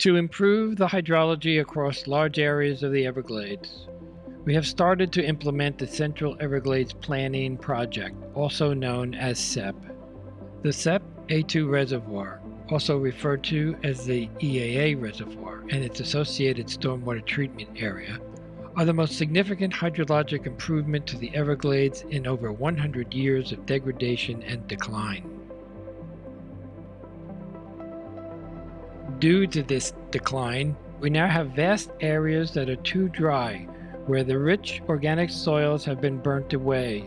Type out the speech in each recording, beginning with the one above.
To improve the hydrology across large areas of the Everglades, we have started to implement the Central Everglades Planning Project, also known as CEP. The CEP A2 Reservoir, also referred to as the EAA Reservoir and its associated stormwater treatment area, are the most significant hydrologic improvement to the Everglades in over 100 years of degradation and decline. Due to this decline, we now have vast areas that are too dry, where the rich organic soils have been burnt away,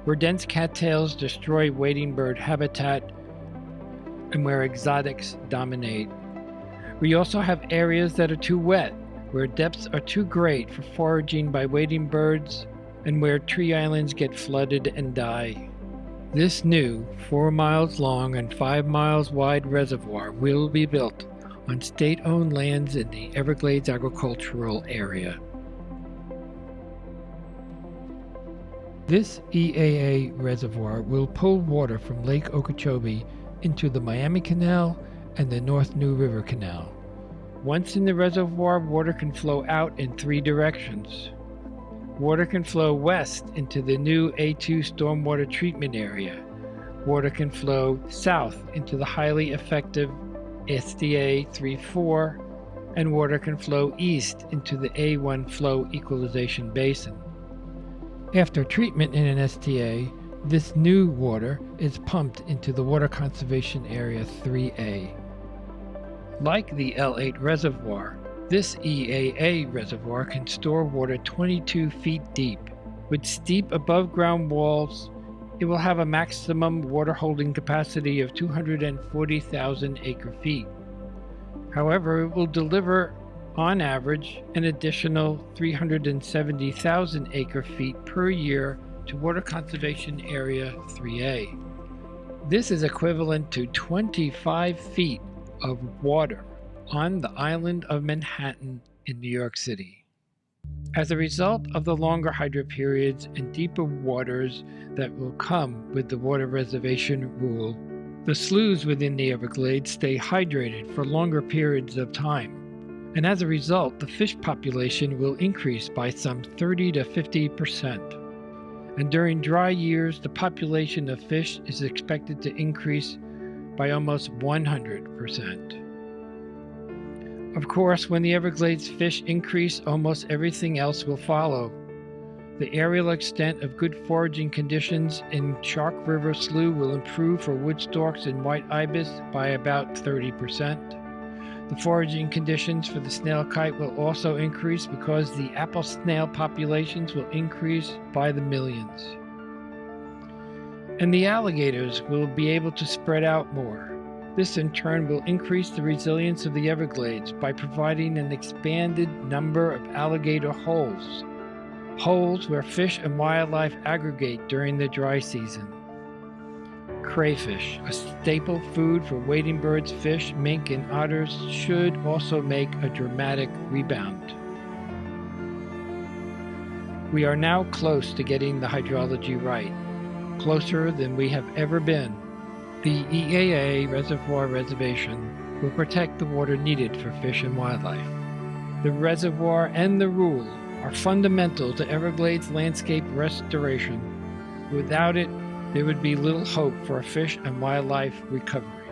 where dense cattails destroy wading bird habitat, and where exotics dominate. We also have areas that are too wet, where depths are too great for foraging by wading birds, and where tree islands get flooded and die. This new 4 miles long and 5 miles wide reservoir will be built on state-owned lands in the Everglades agricultural area. This EAA reservoir will pull water from Lake Okeechobee into the Miami Canal and the North New River Canal. Once in the reservoir, water can flow out in 3 directions. Water can flow west into the new A2 stormwater treatment area. Water can flow south into the highly effective SDA 3-4, and water can flow east into the A1 flow equalization basin. After treatment in an STA, this new water is pumped into the Water Conservation Area 3A. Like the L8 reservoir, this EAA reservoir can store water 22 feet deep. With steep above-ground walls, it will have a maximum water holding capacity of 240,000 acre-feet. However, it will deliver, on average, an additional 370,000 acre-feet per year to Water Conservation Area 3A. This is equivalent to 25 feet of water on the island of Manhattan in New York City. As a result of the longer hydro periods and deeper waters that will come with the water reservation rule, the sloughs within the Everglades stay hydrated for longer periods of time. And as a result, the fish population will increase by some 30 to 50%. And during dry years, the population of fish is expected to increase by almost 100%. Of course, when the Everglades fish increase, almost everything else will follow. The aerial extent of good foraging conditions in Shark River Slough will improve for wood storks and white ibis by about 30%. The foraging conditions for the snail kite will also increase because the apple snail populations will increase by the millions. And the alligators will be able to spread out more. This in turn will increase the resilience of the Everglades by providing an expanded number of alligator holes where fish and wildlife aggregate during the dry season. Crayfish, a staple food for wading birds, fish, mink, and otters, should also make a dramatic rebound. We are now close to getting the hydrology right, closer than we have ever been. The EAA Reservoir Reservation will protect the water needed for fish and wildlife. The reservoir and the rule are fundamental to Everglades landscape restoration. Without it, there would be little hope for a fish and wildlife recovery.